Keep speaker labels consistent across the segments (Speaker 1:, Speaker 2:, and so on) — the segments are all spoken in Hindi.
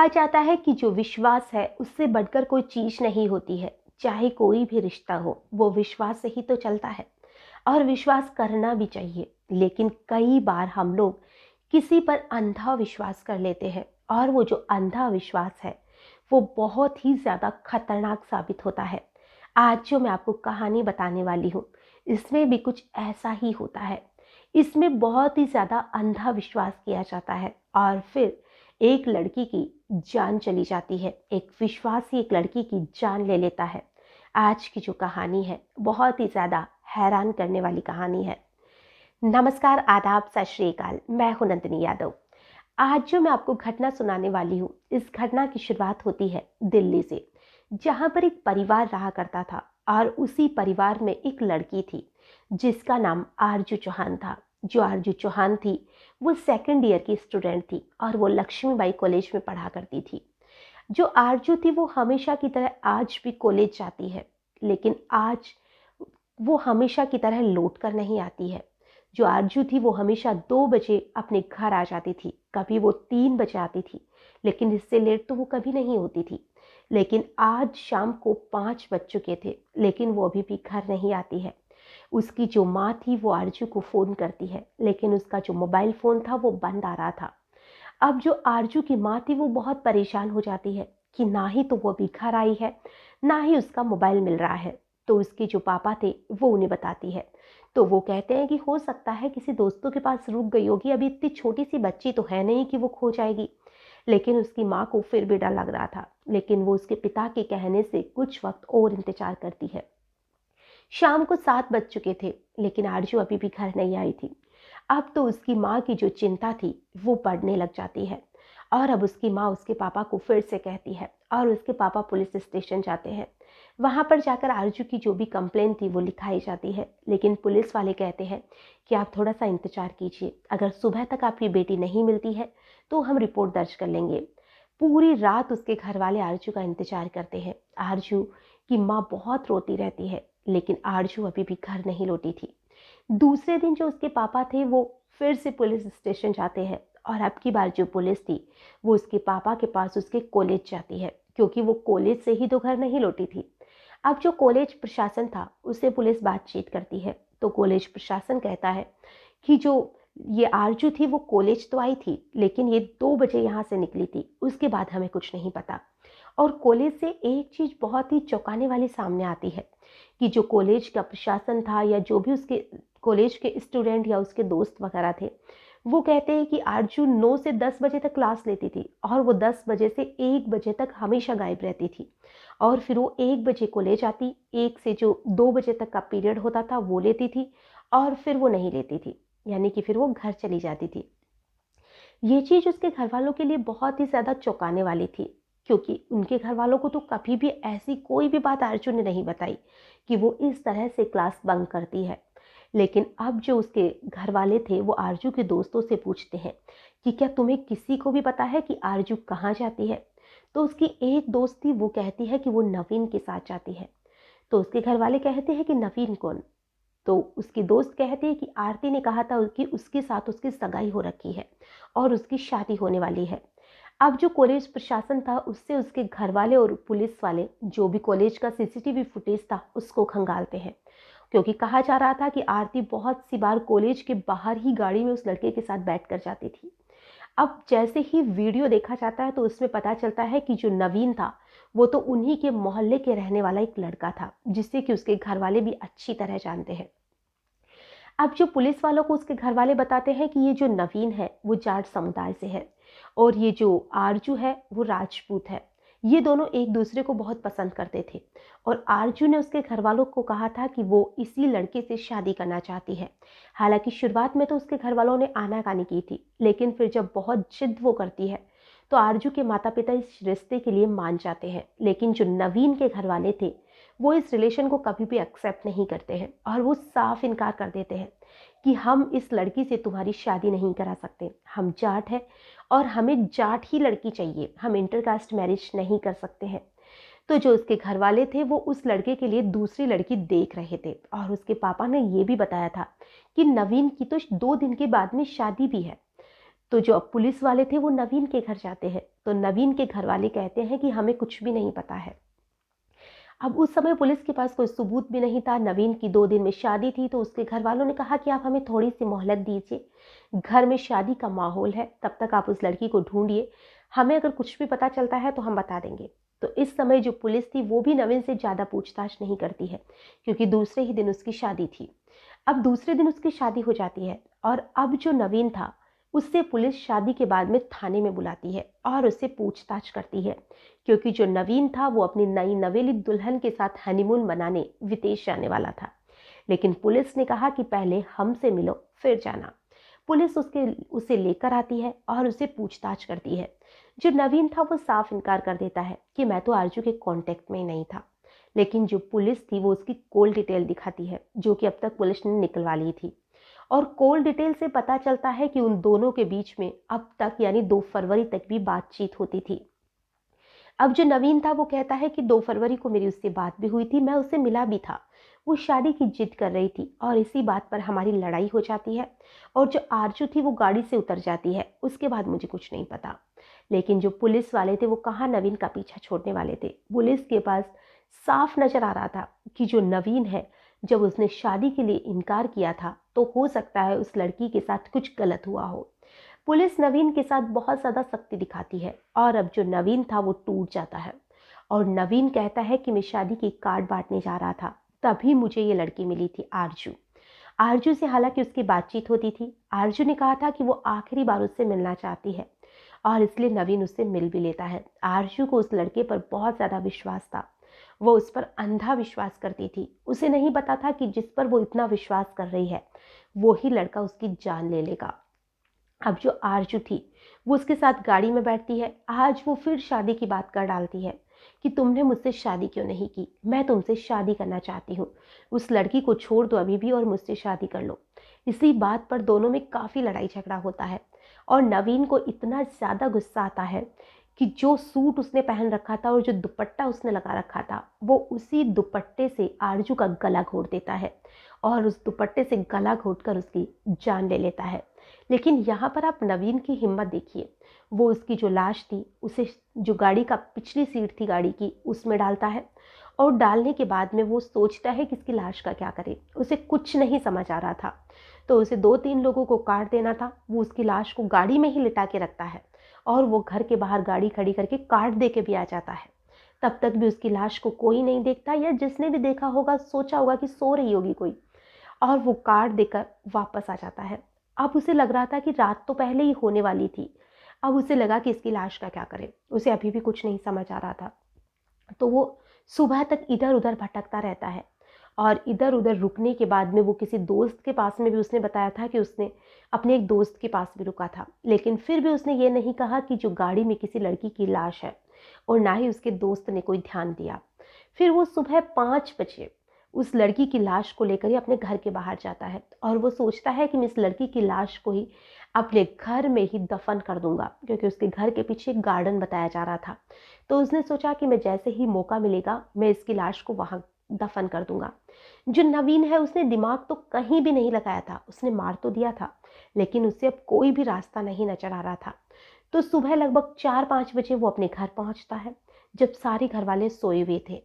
Speaker 1: कहा जाता है कि जो विश्वास है उससे बढ़कर कोई चीज़ नहीं होती है। चाहे कोई भी रिश्ता हो, वो विश्वास से ही तो चलता है और विश्वास करना भी चाहिए। लेकिन कई बार हम लोग किसी पर अंधा विश्वास कर लेते हैं और वो जो अंधा विश्वास है वो बहुत ही ज़्यादा खतरनाक साबित होता है। आज जो मैं आपको कहानी बताने वाली हूँ, इसमें भी कुछ ऐसा ही होता है। इसमें बहुत ही ज़्यादा अंधा विश्वास किया जाता है और फिर एक लड़की की जान चली जाती है। एक विश्वास ही एक लड़की की जान ले लेता है। आज की जो कहानी है बहुत ही ज़्यादा हैरान करने वाली कहानी है। नमस्कार, आदाब, सत श्री अकाल। मैं हूं नंदिनी यादव। आज जो मैं आपको घटना सुनाने वाली हूँ, इस घटना की शुरुआत होती है दिल्ली से, जहाँ पर एक परिवार रहा करता था और उसी परिवार में एक लड़की थी जिसका नाम आरजू चौहान था। जो आरजू चौहान थी वो सेकंड ईयर की स्टूडेंट थी और वो लक्ष्मीबाई कॉलेज में पढ़ा करती थी। जो आरजू थी वो हमेशा की तरह आज भी कॉलेज जाती है, लेकिन आज वो हमेशा की तरह लौट कर नहीं आती है। जो आरजू थी वो हमेशा 2 बजे अपने घर आ जाती थी, कभी वो 3 बजे आती थी, लेकिन इससे लेट तो वो कभी नहीं होती थी। लेकिन आज शाम को 5 बज चुके थे, लेकिन वो अभी भी घर नहीं आती है। उसकी जो माँ थी वो आरजू को फ़ोन करती है, लेकिन उसका जो मोबाइल फ़ोन था वो बंद आ रहा था। अब जो आरजू की माँ थी वो बहुत परेशान हो जाती है कि ना ही तो वो अभी घर आई है, ना ही उसका मोबाइल मिल रहा है। तो उसके जो पापा थे वो उन्हें बताती है। तो वो कहते हैं कि हो सकता है किसी दोस्तों के पास रुक गई होगी, अभी इतनी छोटी सी बच्ची तो है नहीं कि वो खो जाएगी। लेकिन उसकी माँ को फिर भी डर लग रहा था, लेकिन वो उसके पिता के कहने से कुछ वक्त और इंतजार करती है। शाम को 7 बज चुके थे, लेकिन आरजू अभी भी घर नहीं आई थी। अब तो उसकी माँ की जो चिंता थी वो बढ़ने लग जाती है और अब उसकी माँ उसके पापा को फिर से कहती है और उसके पापा पुलिस स्टेशन जाते हैं। वहाँ पर जाकर आरजू की जो भी कंप्लेन थी वो लिखाई जाती है, लेकिन पुलिस वाले कहते हैं कि आप थोड़ा सा इंतजार कीजिए, अगर सुबह तक आपकी बेटी नहीं मिलती है तो हम रिपोर्ट दर्ज कर लेंगे। पूरी रात उसके घर वाले आरजू का इंतजार करते हैं। आरजू की माँ बहुत रोती रहती है, लेकिन आरजू अभी भी घर नहीं लौटी थी। दूसरे दिन जो उसके पापा थे वो फिर से पुलिस स्टेशन जाते हैं और अब की बार जो पुलिस थी वो उसके पापा के पास उसके कॉलेज जाती है, क्योंकि वो कॉलेज से ही तो घर नहीं लौटी थी। अब जो कॉलेज प्रशासन था उससे पुलिस बातचीत करती है, तो कॉलेज प्रशासन कहता है कि जो ये आरजू थी वो कॉलेज तो आई थी, लेकिन ये 2 बजे यहाँ से निकली थी, उसके बाद हमें कुछ नहीं पता। और कॉलेज से एक चीज़ बहुत ही चौंकाने वाली सामने आती है कि जो कॉलेज का प्रशासन था या जो भी उसके कॉलेज के स्टूडेंट या उसके दोस्त वगैरह थे, वो कहते हैं कि आरजू 9 से 10 बजे तक क्लास लेती थी और वो 10 बजे से 1 बजे तक हमेशा गायब रहती थी। और फिर वो 1 बजे कॉलेज आती, 1 से जो 2 बजे तक का पीरियड होता था वो लेती थी और फिर वो नहीं लेती थी, यानी कि फिर वो घर चली जाती थी। ये चीज़ उसके घर वालों के लिए बहुत ही ज़्यादा चौंकाने वाली थी, क्योंकि उनके घर वालों को तो कभी भी ऐसी कोई भी बात आरजू ने नहीं बताई कि वो इस तरह से क्लास बंक करती है। लेकिन अब जो उसके घर वाले थे वो आरजू के दोस्तों से पूछते हैं कि क्या तुम्हें किसी को भी पता है कि आरजू कहाँ जाती है। तो उसकी एक दोस्त थी, वो कहती है कि वो नवीन के साथ जाती है। तो उसके घर वाले कहते हैं कि नवीन कौन। तो उसकी दोस्त कहती है कि आरती ने कहा था कि उसके साथ उसकी सगाई हो रखी है और उसकी शादी होने वाली है। अब जो कॉलेज प्रशासन था उससे उसके घर वाले और पुलिस वाले जो भी कॉलेज का सीसीटीवी फुटेज था उसको खंगालते हैं, क्योंकि कहा जा रहा था कि आरती बहुत सी बार कॉलेज के बाहर ही गाड़ी में उस लड़के के साथ बैठ कर जाती थी। अब जैसे ही वीडियो देखा जाता है तो उसमें पता चलता है कि जो नवीन था वो तो उन्हीं के मोहल्ले के रहने वाला एक लड़का था, जिससे कि उसके घर वाले भी अच्छी तरह जानते हैं। अब जो पुलिस वालों को उसके घर वाले बताते हैं कि ये जो नवीन है वो जाट समुदाय से है और ये जो आरजू है वो राजपूत है। ये दोनों एक दूसरे को बहुत पसंद करते थे और आरजू ने उसके घर वालों को कहा था कि वो इसी लड़के से शादी करना चाहती है। हालांकि शुरुआत में तो उसके घर वालों ने आनाकानी की थी, लेकिन फिर जब बहुत जिद वो करती है तो आरजू के माता पिता इस रिश्ते के लिए मान जाते हैं। लेकिन जो नवीन के घर वाले थे वो इस रिलेशन को कभी भी एक्सेप्ट नहीं करते हैं और वो साफ इनकार कर देते हैं कि हम इस लड़की से तुम्हारी शादी नहीं करा सकते, हम जाट हैं और हमें जाट ही लड़की चाहिए, हम इंटरकास्ट मैरिज नहीं कर सकते हैं। तो जो उसके घर वाले थे वो उस लड़के के लिए दूसरी लड़की देख रहे थे और उसके पापा ने ये भी बताया था कि नवीन की तो 2 दिन के बाद में शादी भी है। तो जो अब पुलिस वाले थे वो नवीन के घर जाते हैं, तो नवीन के घर वाले कहते हैं कि हमें कुछ भी नहीं पता है। अब उस समय पुलिस के पास कोई सबूत भी नहीं था। नवीन की 2 दिन में शादी थी, तो उसके घर वालों ने कहा कि आप हमें थोड़ी सी मोहलत दीजिए, घर में शादी का माहौल है, तब तक आप उस लड़की को ढूंढिए, हमें अगर कुछ भी पता चलता है तो हम बता देंगे। तो इस समय जो पुलिस थी वो भी नवीन से ज़्यादा पूछताछ नहीं करती है, क्योंकि दूसरे ही दिन उसकी शादी थी। अब दूसरे दिन उसकी शादी हो जाती है, और अब जो नवीन था उससे पुलिस शादी के बाद में थाने में बुलाती है और उससे पूछताछ करती है, क्योंकि जो नवीन था वो अपनी नई नवेली दुल्हन के साथ हनीमून मनाने विदेश जाने वाला था। लेकिन पुलिस ने कहा कि पहले हमसे मिलो फिर जाना। पुलिस उसे लेकर आती है और उसे पूछताछ करती है। जो नवीन था वो साफ इनकार कर देता है कि मैं तो आरजू के कांटेक्ट में ही नहीं था। लेकिन जो पुलिस थी वो उसकी कॉल डिटेल दिखाती है, जो कि अब तक पुलिस ने निकलवा ली थी। और कॉल डिटेल से पता चलता है कि उन दोनों के बीच में अब तक यानी 2 फरवरी तक भी बातचीत होती थी। अब जो नवीन था वो कहता है कि 2 फरवरी को मेरी उससे बात भी हुई थी, मैं उससे मिला भी था। वो शादी की जिद कर रही थी और इसी बात पर हमारी लड़ाई हो जाती है, और जो आरजू थी वो गाड़ी से उतर जाती है। उसके बाद मुझे कुछ नहीं पता। लेकिन जो पुलिस वाले थे वो कहाँ नवीन का पीछा छोड़ने वाले थे। पुलिस के पास साफ नजर आ रहा था कि जो नवीन है, जब उसने शादी के लिए इनकार किया था तो हो सकता है उस लड़की के साथ कुछ गलत हुआ हो। पुलिस नवीन के साथ बहुत ज़्यादा सख्ती दिखाती है, और अब जो नवीन था वो टूट जाता है। और नवीन कहता है कि मैं शादी की कार्ड बांटने जा रहा था, तभी मुझे ये लड़की मिली थी, आरजू। आरजू से हालांकि उसकी बातचीत होती थी। आरजू ने कहा था कि वो आखिरी बार उससे मिलना चाहती है, और इसलिए नवीन उससे मिल भी लेता है। आरजू को उस लड़के पर बहुत ज़्यादा विश्वास था। वो उस पर अंधा विश्वास करती थी। उसे नहीं पता था कि जिस पर वो इतना विश्वास कर रही है वो ही लड़का उसकी जान ले लेगा। अब जो आरजू थी वो उसके साथ गाड़ी में बैठती है। आज वो फिर शादी की बात कर डालती है कि तुमने मुझसे शादी क्यों नहीं की, मैं तुमसे शादी करना चाहती हूँ, उस लड़की को छोड़ दो अभी भी और मुझसे शादी कर लो। इसी बात पर दोनों में काफ़ी लड़ाई झगड़ा होता है, और नवीन को इतना ज़्यादा गुस्सा आता है कि जो सूट उसने पहन रखा था और जो दुपट्टा उसने लगा रखा था वो उसी दुपट्टे से आरजू का गला घोट देता है, और उस दुपट्टे से गला घोटकर उसकी जान ले लेता है। लेकिन यहाँ पर आप नवीन की हिम्मत देखिए। वो उसकी जो लाश थी उसे जो गाड़ी का पिछली सीट थी गाड़ी की उसमें डालता है, और डालने के बाद में वो सोचता है कि इसकी लाश का क्या करे। उसे कुछ नहीं समझ आ रहा था, तो उसे 2-3 लोगों को काट देना था। वो उसकी लाश को गाड़ी में ही लिटा के रखता है, और वो घर के बाहर गाड़ी खड़ी करके काट दे के भी आ जाता है। तब तक भी उसकी लाश को कोई नहीं देखता, या जिसने भी देखा होगा सोचा होगा कि सो रही होगी कोई, और वो कार्ड देकर वापस आ जाता है। अब उसे लग रहा था कि रात तो पहले ही होने वाली थी। अब उसे लगा कि इसकी लाश का क्या करे। उसे अभी भी कुछ नहीं समझ आ रहा था। तो वो सुबह तक इधर उधर भटकता रहता है, और इधर उधर रुकने के बाद में वो किसी दोस्त के पास में भी उसने बताया था कि उसने अपने एक दोस्त के पास भी रुका था, लेकिन फिर भी उसने ये नहीं कहा कि जो गाड़ी में किसी लड़की की लाश है, और ना ही उसके दोस्त ने कोई ध्यान दिया। फिर वो सुबह 5 बजे उस लड़की की लाश को लेकर ही अपने घर के बाहर जाता है, और वो सोचता है कि मैं इस लड़की की लाश को ही अपने घर में ही दफन कर दूंगा, क्योंकि उसके घर के पीछे एक गार्डन बताया जा रहा था। तो उसने सोचा कि मैं जैसे ही मौका मिलेगा मैं इसकी लाश को वहां दफन कर दूंगा। जो नवीन है उसने दिमाग तो कहीं भी नहीं लगाया था, उसने मार तो दिया था, लेकिन उससे अब कोई भी रास्ता नहीं नजर आ रहा था। तो सुबह लगभग 4-5 बजे वो अपने घर पहुंचता है, जब सारे घर वाले सोए हुए थे।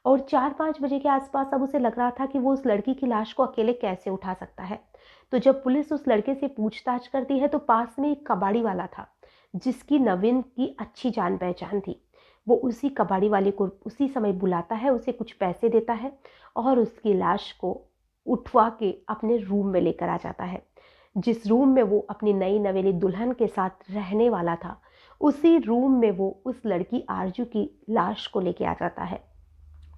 Speaker 1: और 4-5 बजे के आसपास अब उसे लग रहा था कि वो उस लड़की की लाश को अकेले कैसे उठा सकता है। तो जब पुलिस उस लड़के से पूछताछ करती है तो पास में एक कबाड़ी वाला था, जिसकी नवीन की अच्छी जान पहचान थी। वो उसी कबाड़ी वाले को उसी समय बुलाता है, उसे कुछ पैसे देता है, और उसकी लाश को उठवा के अपने रूम में लेकर आ जाता है। जिस रूम में वो अपनी नई नवेली दुल्हन के साथ रहने वाला था, उसी रूम में वो उस लड़की आरजू की लाश को लेके आ जाता है।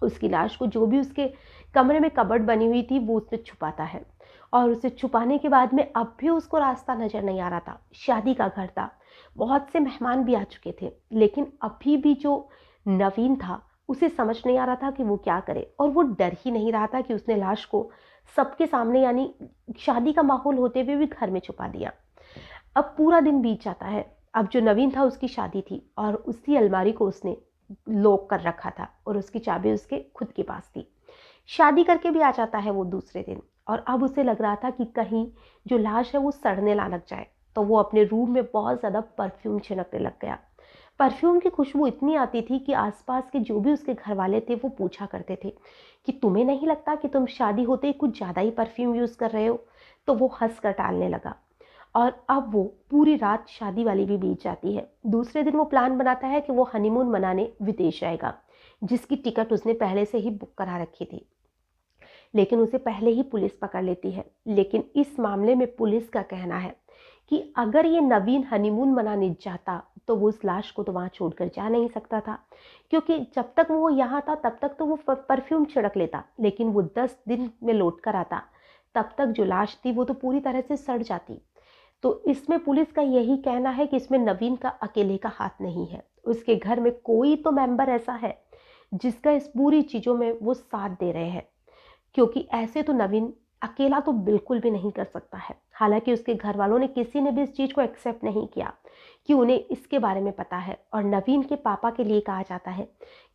Speaker 1: उसकी लाश को जो भी उसके कमरे में कबर्ड बनी हुई थी वो उसमें छुपाता है, और उसे छुपाने के बाद में अब भी उसको रास्ता नजर नहीं आ रहा था। शादी का घर था, बहुत से मेहमान भी आ चुके थे, लेकिन अभी भी जो नवीन था उसे समझ नहीं आ रहा था कि वो क्या करे, और वो डर ही नहीं रहा था कि उसने लाश को सबके सामने यानी शादी का माहौल होते हुए भी घर में छुपा दिया। अब पूरा दिन बीत जाता है। अब जो नवीन था उसकी शादी थी, और उसी अलमारी को उसने लॉक कर रखा था, और उसकी चाबी उसके खुद के पास थी। शादी करके भी आ जाता है वो दूसरे दिन, और अब उसे लग रहा था कि कहीं जो लाश है वो सड़ने ना लग जाए। तो वो अपने रूम में बहुत ज़्यादा परफ्यूम छिड़कने लग गया। परफ्यूम की खुशबू इतनी आती थी कि आसपास के जो भी उसके घर वाले थे वो पूछा करते थे कि तुम्हें नहीं लगता कि तुम शादी होते ही कुछ ज़्यादा ही परफ्यूम यूज़ कर रहे हो? तो वो हंस कर टालने लगा। और अब वो पूरी रात शादी वाली भी बीत जाती है। दूसरे दिन वो प्लान बनाता है कि वो हनीमून मनाने विदेश जाएगा, जिसकी टिकट उसने पहले से ही बुक करा रखी थी। लेकिन उसे पहले ही पुलिस पकड़ लेती है। लेकिन इस मामले में पुलिस का कहना है कि अगर ये नवीन हनीमून मनाने जाता तो वो उस लाश को तो वहाँ छोड़कर जा नहीं सकता था, क्योंकि जब तक वो यहाँ था तब तक तो वो परफ्यूम छिड़क लेता, लेकिन वो 10 दिन में लौट कर आता तब तक जो लाश थी वो तो पूरी तरह से सड़ जाती। तो इसमें पुलिस का यही कहना है कि इसमें नवीन का अकेले का हाथ नहीं है, उसके घर में कोई तो मेंबर ऐसा है जिसका इस पूरी चीज़ों में वो साथ दे रहे हैं, क्योंकि ऐसे तो नवीन अकेला तो बिल्कुल भी नहीं कर सकता है। हालांकि उसके घर वालों ने किसी ने भी इस चीज़ को एक्सेप्ट नहीं किया कि उन्हें इसके बारे में पता है, और नवीन के पापा के लिए कहा जाता है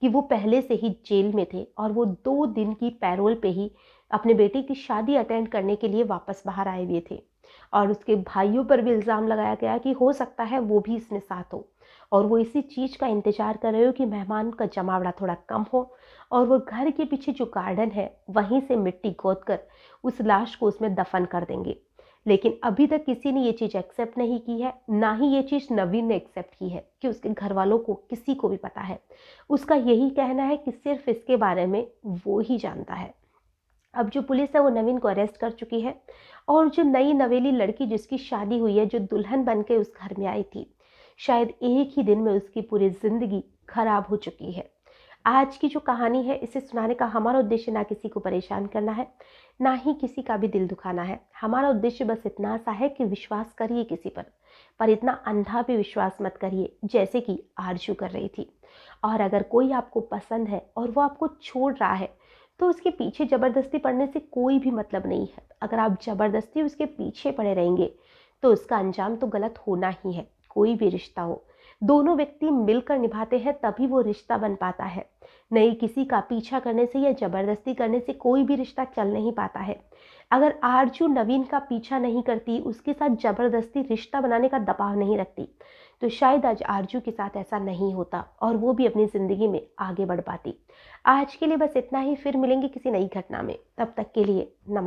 Speaker 1: कि वो पहले से ही जेल में थे और वो 2 दिन की पैरोल पे ही अपने बेटे की शादी अटेंड करने के लिए वापस बाहर आए हुए थे। और उसके भाइयों पर भी इल्ज़ाम लगाया गया कि हो सकता है वो भी इसमें साथ हो, और वो इसी चीज़ का इंतज़ार कर रहे हो कि मेहमान का जमावड़ा थोड़ा कम हो और वो घर के पीछे जो गार्डन है वहीं से मिट्टी खोद कर उस लाश को उसमें दफन कर देंगे। लेकिन अभी तक किसी ने ये चीज़ एक्सेप्ट नहीं की है, ना ही ये चीज़ नवीन ने एक्सेप्ट की है कि उसके घर वालों को किसी को भी पता है। उसका यही कहना है कि सिर्फ इसके बारे में वो ही जानता है। अब जो पुलिस है वो नवीन को अरेस्ट कर चुकी है, और जो नई नवेली लड़की जिसकी शादी हुई है, जो दुल्हन बन के उस घर में आई थी, शायद एक ही दिन में उसकी पूरी ज़िंदगी खराब हो चुकी है। आज की जो कहानी है इसे सुनाने का हमारा उद्देश्य ना किसी को परेशान करना है, ना ही किसी का भी दिल दुखाना है। हमारा उद्देश्य बस इतना सा है कि विश्वास करिए किसी पर इतना अंधा भी विश्वास मत करिए जैसे कि आरजू कर रही थी। और अगर कोई आपको पसंद है और वो आपको छोड़ रहा है तो उसके पीछे ज़बरदस्ती पड़ने से कोई भी मतलब नहीं है। अगर आप ज़बरदस्ती उसके पीछे पड़े रहेंगे तो उसका अंजाम तो गलत होना ही है। कोई भी रिश्ता हो, दोनों व्यक्ति मिलकर निभाते हैं तभी वो रिश्ता बन पाता है। नहीं, किसी का पीछा करने से या ज़बरदस्ती करने से कोई भी रिश्ता चल नहीं पाता है। अगर आरजू नवीन का पीछा नहीं करती, उसके साथ ज़बरदस्ती रिश्ता बनाने का दबाव नहीं रखती, तो शायद आज आरजू के साथ ऐसा नहीं होता और वो भी अपनी ज़िंदगी में आगे बढ़ पाती। आज के लिए बस इतना ही, फिर मिलेंगे किसी नई घटना में। तब तक के लिए नमस्कार।